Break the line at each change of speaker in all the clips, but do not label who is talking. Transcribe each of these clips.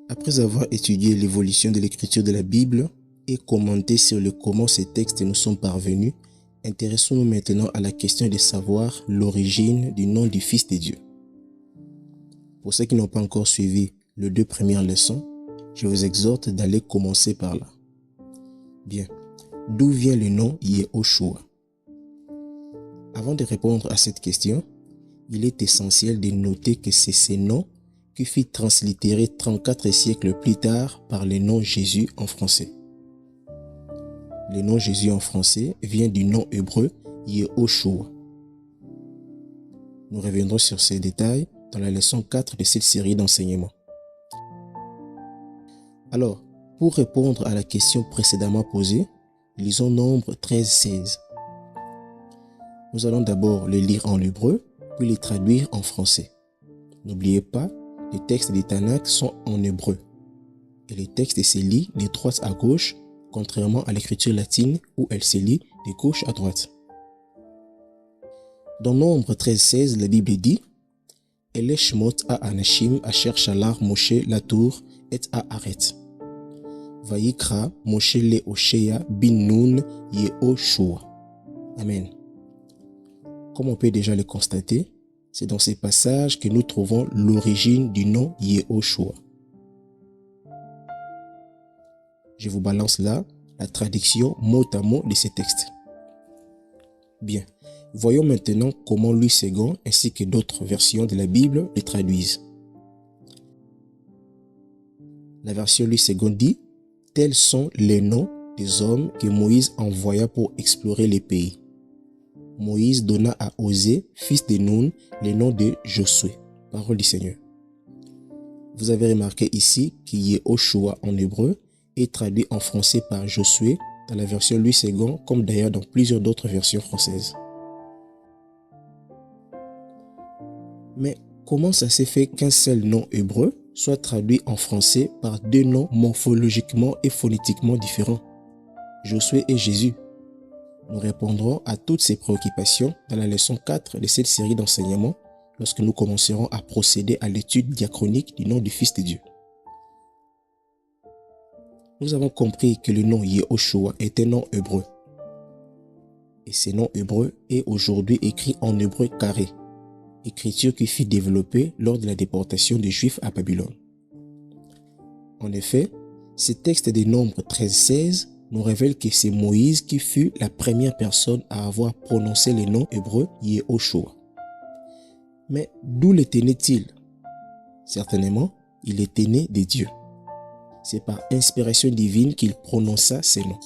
Après avoir étudié l'évolution de l'écriture de la Bible et commenté sur le comment ces textes nous sont parvenus, intéressons-nous maintenant à la question de savoir l'origine du nom du Fils de Dieu. Pour ceux qui n'ont pas encore suivi les 2 premières leçons, je vous exhorte d'aller commencer par là. Bien, d'où vient le nom Yehoshua? Avant de répondre à cette question, il est essentiel de noter que c'est ce nom qui fut translittéré 34 siècles plus tard par le nom Jésus en français. Le nom Jésus en français vient du nom hébreu Yehoshua. Nous reviendrons sur ces détails dans la leçon 4 de cette série d'enseignements. Alors, pour répondre à la question précédemment posée, lisons Nombre 13-16. Nous allons d'abord le lire en hébreu, puis le traduire en français. N'oubliez pas, les textes des Tanakh sont en hébreu. Et les textes se lient de droite à gauche, contrairement à l'écriture latine où elle se lit de gauche à droite. Dans Nombre 13-16, la Bible dit « Ele shmot ha-anashim asher shalach Moshe latour et ha-aret. Vayikra Moshe le Hoshea bin Nun Yehoshua. » Amen. Comme on peut déjà le constater, c'est dans ces passages que nous trouvons l'origine du nom Yehoshua. Je vous balance là la traduction mot à mot de ces textes. Bien, voyons maintenant comment Louis II ainsi que d'autres versions de la Bible les traduisent. La version Louis II dit « Tels sont les noms des hommes que Moïse envoya pour explorer les pays. Moïse donna à Osée, fils de Nun, le nom de Josué. » Parole du Seigneur. Vous avez remarqué ici que Yehoshua en hébreu est traduit en français par Josué dans la version Louis II, comme d'ailleurs dans plusieurs d'autres versions françaises. Mais comment ça s'est fait qu'un seul nom hébreu soit traduit en français par 2 noms morphologiquement et phonétiquement différents, Josué et Jésus? Nous répondrons à toutes ces préoccupations dans la leçon 4 de cette série d'enseignements lorsque nous commencerons à procéder à l'étude diachronique du nom du Fils de Dieu. Nous avons compris que le nom Yehoshua est un nom hébreu. Et ce nom hébreu est aujourd'hui écrit en hébreu carré, écriture qui fut développée lors de la déportation des Juifs à Babylone. En effet, ce texte des Nombres 13-16 nous révèle que c'est Moïse qui fut la première personne à avoir prononcé le nom hébreu Yehoshua. Mais d'où l'était-il? Certainement, il était né de Dieu. C'est par inspiration divine qu'il prononça ces noms.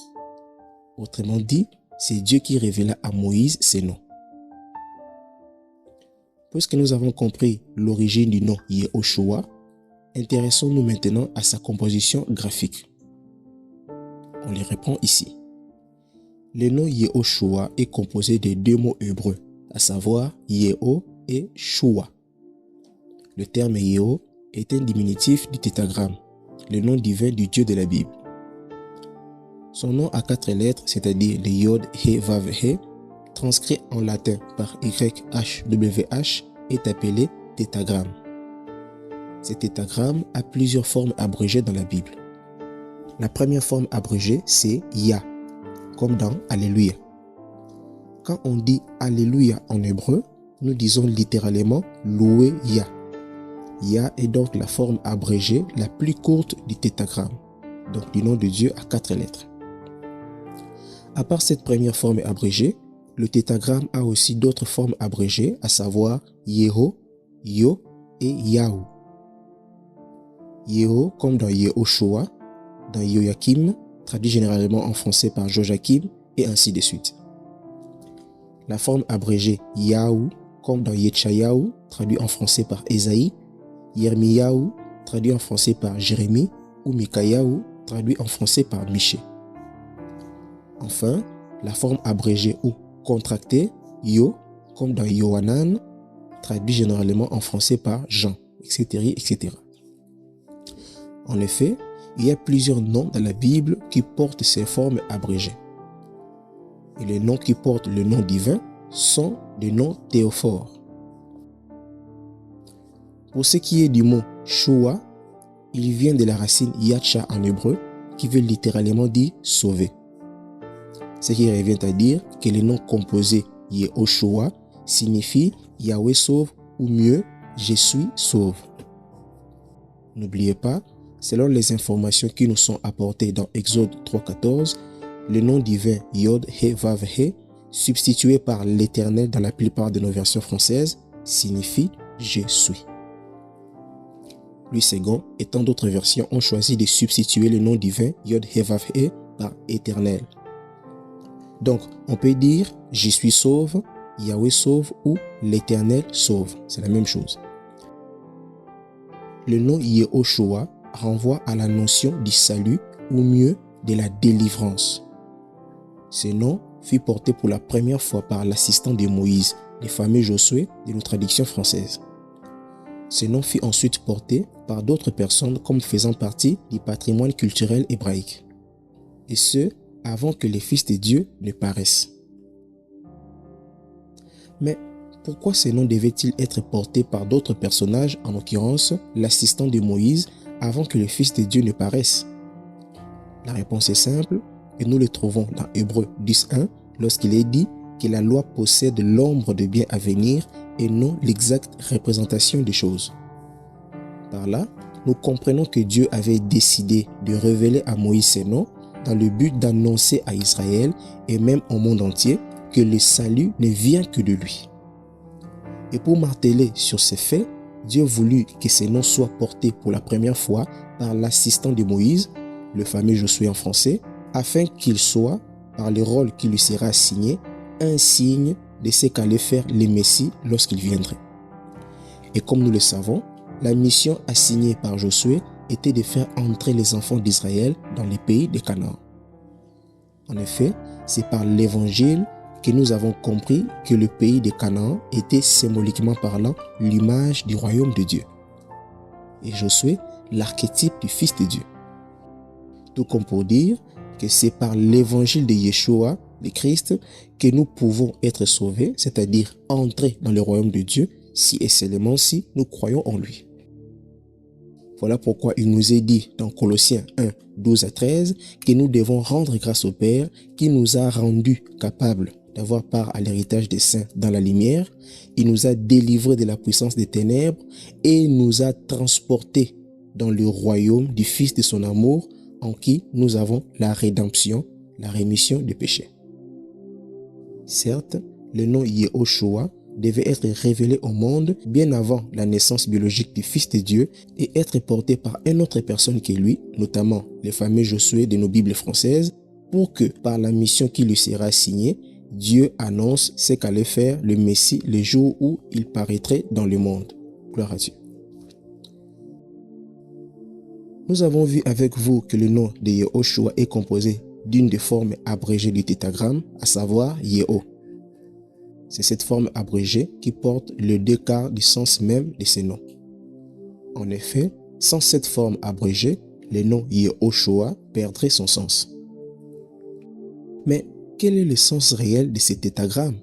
Autrement dit, c'est Dieu qui révéla à Moïse ces noms. Puisque nous avons compris l'origine du nom Yehoshua, intéressons-nous maintenant à sa composition graphique. On les reprend ici. Le nom Yehoshua est composé de 2 mots hébreux, à savoir Yeho et Shua. Le terme Yeho est un diminutif du tétragramme, le nom divin du Dieu de la Bible. Son nom à 4 lettres, c'est-à-dire le Yod He Vav He, transcrit en latin par YHWH, est appelé tétragramme. Ce tétragramme a plusieurs formes abrégées dans la Bible. La première forme abrégée, c'est Yah, comme dans Alléluia. Quand on dit Alléluia en hébreu, nous disons littéralement louer Yah. Yah est donc la forme abrégée la plus courte du tétragramme, donc du nom de Dieu à 4 lettres. À part cette première forme abrégée, le tétragramme a aussi d'autres formes abrégées, à savoir Yeho, Yo et Yahou. Yeho comme dans Yehoshua, dans Yoyakim, traduit généralement en français par Joachim, et ainsi de suite. La forme abrégée Yahou, comme dans Yetchayahu, traduit en français par Ésaïe, Yermiyahu, traduit en français par Jérémie, ou Mikayahu, traduit en français par Michée. Enfin, la forme abrégée ou contractée Yo, comme dans Yohanan, traduit généralement en français par Jean, etc., etc. En effet, il y a plusieurs noms dans la Bible qui portent ces formes abrégées. Et les noms qui portent le nom divin sont des noms théophores. Pour ce qui est du mot Shua, Il vient de la racine Yacha en hébreu, qui veut littéralement dire sauver. Ce qui revient à dire que le nom composé Yehoshua signifie Yahweh sauve ou mieux, je suis sauve. N'oubliez pas, selon les informations qui nous sont apportées dans Exode 3.14, le nom divin Yod He Vav He, substitué par l'Éternel dans la plupart de nos versions françaises, signifie je suis. Louis II et tant d'autres versions ont choisi de substituer le nom divin Yod He Vav He par Éternel. Donc, on peut dire je suis sauve, Yahweh sauve ou l'Éternel sauve. C'est la même chose. Le nom Yehoshua renvoie à la notion du salut ou mieux de la délivrance. Ce nom fut porté pour la première fois par l'assistant de Moïse, le fameux Josué de nos traductions françaises. Ce nom fut ensuite porté par d'autres personnes comme faisant partie du patrimoine culturel hébraïque. Et ce, avant que les fils de Dieu ne paraissent. Mais pourquoi ces noms devaient-ils être portés par d'autres personnages, en l'occurrence l'assistant de Moïse, avant que le Fils de Dieu ne paraisse? La réponse est simple et nous le trouvons dans Hébreux 10.1 lorsqu'il est dit que la loi possède l'ombre de bien à venir et non l'exacte représentation des choses. Par là, nous comprenons que Dieu avait décidé de révéler à Moïse ces noms dans le but d'annoncer à Israël et même au monde entier que le salut ne vient que de lui. Et pour marteler sur ces faits, Dieu voulut que ces noms soient portés pour la première fois par l'assistant de Moïse, le fameux Josué en français, afin qu'il soit, par le rôle qui lui sera assigné, un signe de ce qu'allait faire le Messie lorsqu'il viendrait. Et comme nous le savons, la mission assignée par Josué était de faire entrer les enfants d'Israël dans les pays de Canaan. En effet, c'est par l'évangile que nous avons compris que le pays de Canaan était symboliquement parlant l'image du royaume de Dieu. Et Josué, l'archétype du Fils de Dieu. Tout comme pour dire que c'est par l'évangile de Yeshua, le Christ, que nous pouvons être sauvés, c'est-à-dire entrer dans le royaume de Dieu, si et seulement si nous croyons en lui. Voilà pourquoi il nous est dit dans Colossiens 1, 12 à 13 que nous devons rendre grâce au Père qui nous a rendus capables d'avoir part à l'héritage des saints dans la lumière. Il nous a délivrés de la puissance des ténèbres et nous a transportés dans le royaume du Fils de son amour en qui nous avons la rédemption, la rémission des péchés. Certes, le nom Yehoshua devait être révélé au monde bien avant la naissance biologique du Fils de Dieu et être porté par une autre personne que lui, notamment le fameux Josué de nos Bibles françaises, pour que, par la mission qui lui sera assignée, Dieu annonce ce qu'allait faire le Messie le jour où il paraîtrait dans le monde. Gloire à Dieu. Nous avons vu avec vous que le nom de Yehoshua est composé d'une des formes abrégées du tétragramme, à savoir Yeho. C'est cette forme abrégée qui porte le deux quarts du sens même de ces noms. En effet, sans cette forme abrégée, le nom Yehoshua perdrait son sens. Mais quel est le sens réel de cet tétragramme?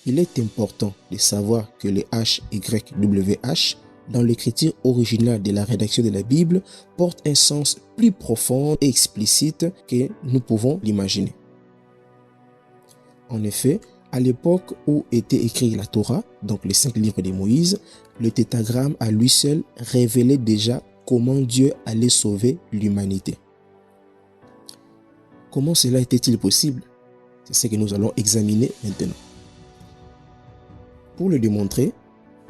Il est important de savoir que le HYWH, dans l'écriture originale de la rédaction de la Bible, porte un sens plus profond et explicite que nous pouvons l'imaginer. En effet, à l'époque où était écrit la Torah, donc les 5 livres de Moïse, le tétragramme à lui seul révélait déjà comment Dieu allait sauver l'humanité. Comment cela était-il possible? C'est ce que nous allons examiner maintenant. Pour le démontrer,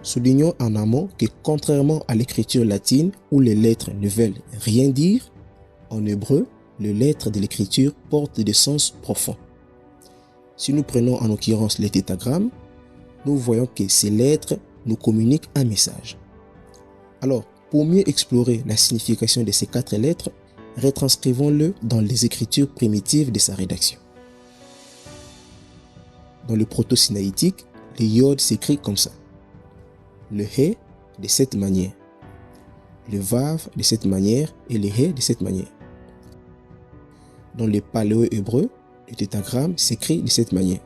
soulignons en amont que contrairement à l'écriture latine où les lettres ne veulent rien dire, en hébreu, les lettres de l'écriture portent des sens profonds. Si nous prenons en l'occurrence les tétragrammes, nous voyons que ces lettres nous communiquent un message. Alors, pour mieux explorer la signification de ces 4 lettres, retranscrivons-le dans les écritures primitives de sa rédaction. Dans le proto-sinaïtique, le Yod s'écrit comme ça. Le He de cette manière. Le Vav de cette manière et le He de cette manière. Dans le paléo-hébreu, le tétragramme s'écrit de cette manière.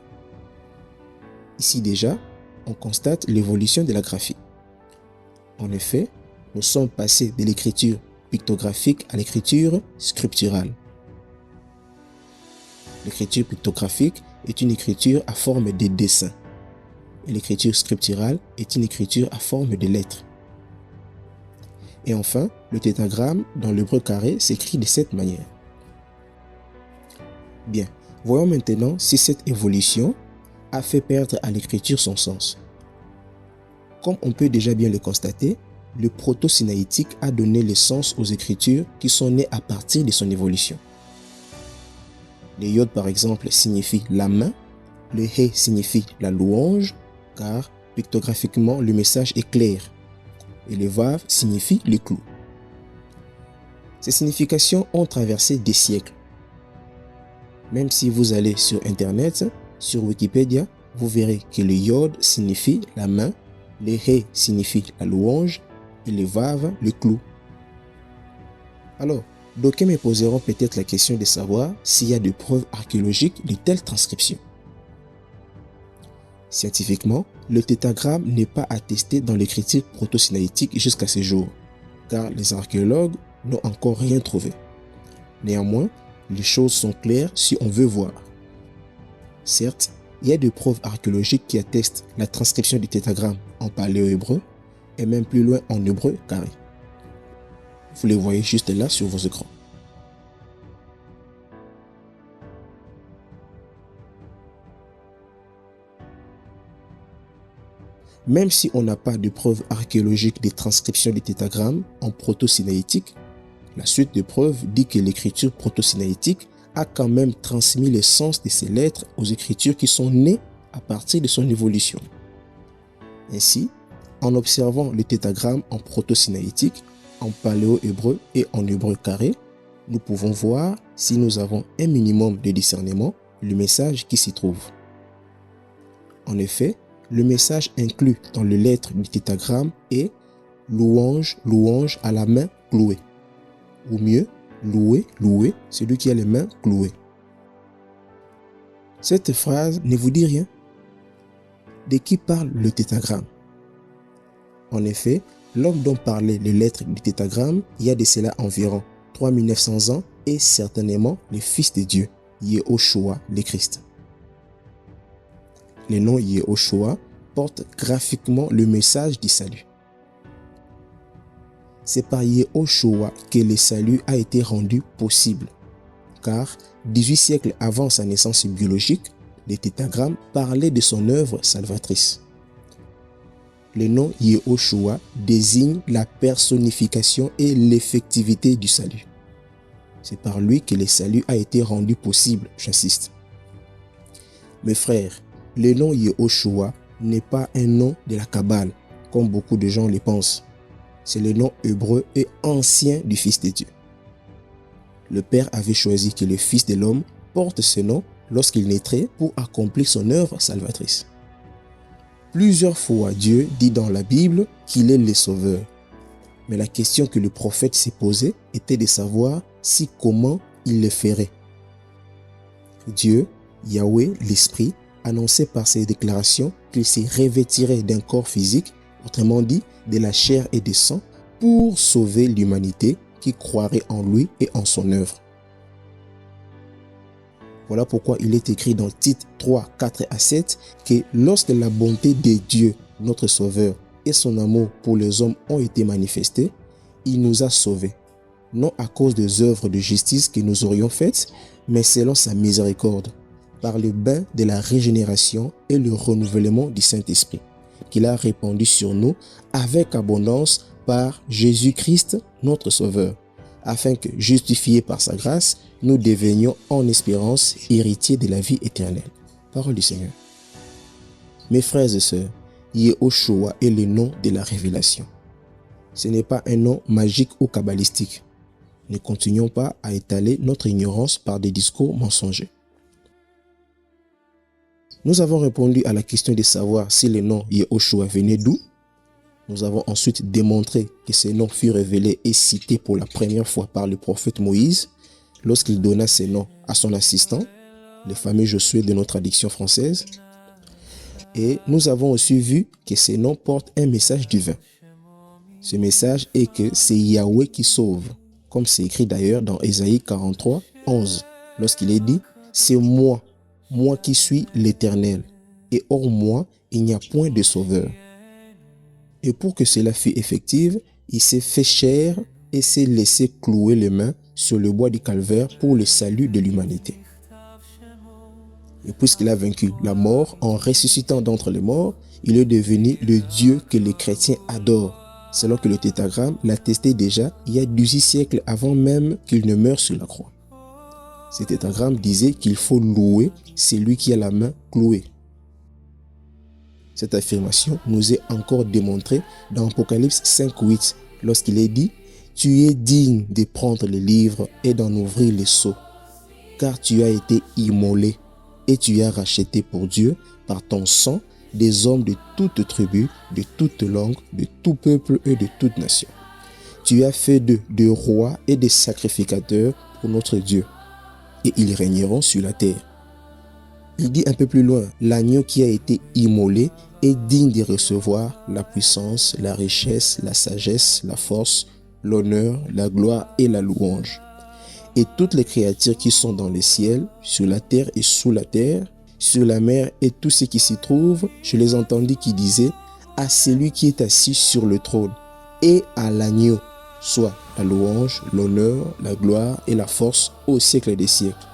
Ici déjà, on constate l'évolution de la graphie. En effet, nous sommes passés de l'écriture pictographique à l'écriture scripturale. L'écriture pictographique est une écriture à forme de dessin et l'écriture scripturale est une écriture à forme de lettres. Et enfin, le tétragramme dans l'hébreu carré s'écrit de cette manière. Bien, voyons maintenant si cette évolution a fait perdre à l'écriture son sens. Comme on peut déjà bien le constater, le proto-sinaïtique a donné le sens aux écritures qui sont nées à partir de son évolution. Le yod par exemple signifie la main, le hé signifie la louange, car pictographiquement le message est clair, et le vav signifie le clou. Ces significations ont traversé des siècles. Même si vous allez sur internet, sur Wikipédia, vous verrez que le yod signifie la main, le hé signifie la louange et le vav le clou. Alors, d'aucuns me poseront peut-être la question de savoir s'il y a des preuves archéologiques de telles transcriptions. Scientifiquement, le tétragramme n'est pas attesté dans l'écriture proto-sinaïtique jusqu'à ce jour, car les archéologues n'ont encore rien trouvé. Néanmoins, les choses sont claires si on veut voir. Certes, il y a des preuves archéologiques qui attestent la transcription du tétragramme en paléo-hébreu et même plus loin en hébreu carré. Vous les voyez juste là sur vos écrans. Même si on n'a pas de preuves archéologiques des transcriptions du tétragramme en proto-sinaïtique, la suite de preuves dit que l'écriture proto-sinaïtique a quand même transmis le sens de ces lettres aux écritures qui sont nées à partir de son évolution. Ainsi, en observant le tétragramme en proto-sinaïtique, en paléo-hébreu et en hébreu carré, nous pouvons voir, si nous avons un minimum de discernement, le message qui s'y trouve. En effet, le message inclus dans les lettres du tétragramme est « louange, louange à la main clouée » ou mieux « loué, loué, celui qui a les mains clouées ». Cette phrase ne vous dit rien? De qui parle le tétragramme? En effet, l'homme dont parlaient les lettres du tétragramme il y a de cela environ 3900 ans est certainement le Fils de Dieu, Yehoshua le Christ. Le nom Yehoshua porte graphiquement le message du salut. C'est par Yehoshua que le salut a été rendu possible, car 18 siècles avant sa naissance biologique, le tétragramme parlait de son œuvre salvatrice. Le nom Yehoshua désigne la personnification et l'effectivité du salut. C'est par lui que le salut a été rendu possible, j'insiste. Mes frères, le nom Yehoshua n'est pas un nom de la Kabbale, comme beaucoup de gens le pensent. C'est le nom hébreu et ancien du Fils de Dieu. Le Père avait choisi que le Fils de l'homme porte ce nom lorsqu'il naîtrait pour accomplir son œuvre salvatrice. Plusieurs fois, Dieu dit dans la Bible qu'il est le Sauveur. Mais la question que le prophète s'est posée était de savoir si comment il le ferait. Dieu, Yahweh, l'Esprit, annonçait par ses déclarations qu'il se revêtirait d'un corps physique, autrement dit de la chair et du sang, pour sauver l'humanité qui croirait en lui et en son œuvre. Voilà pourquoi il est écrit dans Tite 3, 4 à 7 que lorsque la bonté de Dieu, notre Sauveur, et son amour pour les hommes ont été manifestés, il nous a sauvés, non à cause des œuvres de justice que nous aurions faites, mais selon sa miséricorde, par le bain de la régénération et le renouvellement du Saint-Esprit, qu'il a répandu sur nous avec abondance par Jésus-Christ, notre Sauveur, afin que, justifiés par sa grâce, nous devenions en espérance héritiers de la vie éternelle. Parole du Seigneur. Mes frères et sœurs, Yehoshua est le nom de la révélation. Ce n'est pas un nom magique ou kabbalistique. Ne continuons pas à étaler notre ignorance par des discours mensongers. Nous avons répondu à la question de savoir si le nom Yehoshua venait d'où. Nous avons ensuite démontré que ce nom fut révélé et cité pour la première fois par le prophète Moïse lorsqu'il donna ce nom à son assistant, le fameux Josué de notre traduction française. Et nous avons aussi vu que ce nom porte un message divin. Ce message est que c'est Yahweh qui sauve, comme c'est écrit d'ailleurs dans Ésaïe 43, 11, lorsqu'il est dit « C'est moi, moi qui suis l'Éternel, et hors moi, il n'y a point de sauveur. » Et pour que cela fût effectif, il s'est fait chair et s'est laissé clouer les mains sur le bois du calvaire pour le salut de l'humanité. Et puisqu'il a vaincu la mort en ressuscitant d'entre les morts, il est devenu le Dieu que les chrétiens adorent, selon que le tétragramme l'attestait déjà il y a 18 siècles avant même qu'il ne meure sur la croix. Ce tétragramme disait qu'il faut louer celui qui a la main clouée. Cette affirmation nous est encore démontrée dans Apocalypse 5:8, lorsqu'il est dit « Tu es digne de prendre les livres et d'en ouvrir les sceaux, car tu as été immolé et tu as racheté pour Dieu par ton sang des hommes de toute tribu, de toute langue, de tout peuple et de toute nation. Tu as fait d'eux des rois et des sacrificateurs pour notre Dieu, et ils régneront sur la terre. » Il dit un peu plus loin, l'agneau qui a été immolé est digne de recevoir la puissance, la richesse, la sagesse, la force, l'honneur, la gloire et la louange. Et toutes les créatures qui sont dans les ciels, sur la terre et sous la terre, sur la mer et tout ce qui s'y trouve, je les entendis qui disaient à celui qui est assis sur le trône et à l'agneau, soit la louange, l'honneur, la gloire et la force au siècle des siècles.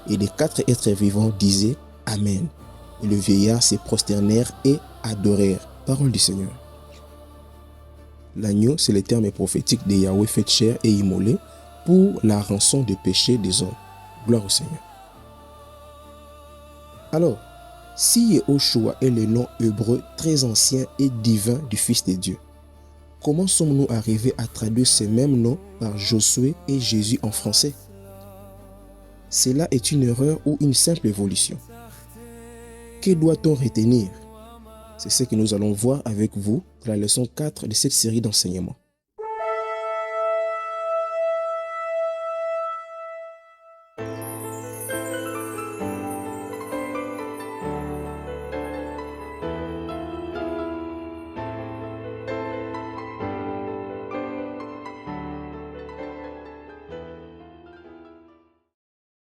Et les 4 êtres vivants disaient Amen. Et le vieillard se prosternèrent et adorèrent. Parole du Seigneur. L'agneau, c'est le terme prophétique de Yahweh fait chair et immolé pour la rançon des péchés des hommes. Gloire au Seigneur. Alors, si Yehoshua est le nom hébreu très ancien et divin du Fils de Dieu, comment sommes-nous arrivés à traduire ces mêmes noms par Josué et Jésus en français? Cela est une erreur ou une simple évolution. Que doit-on retenir? C'est ce que nous allons voir avec vous dans la leçon 4 de cette série d'enseignements.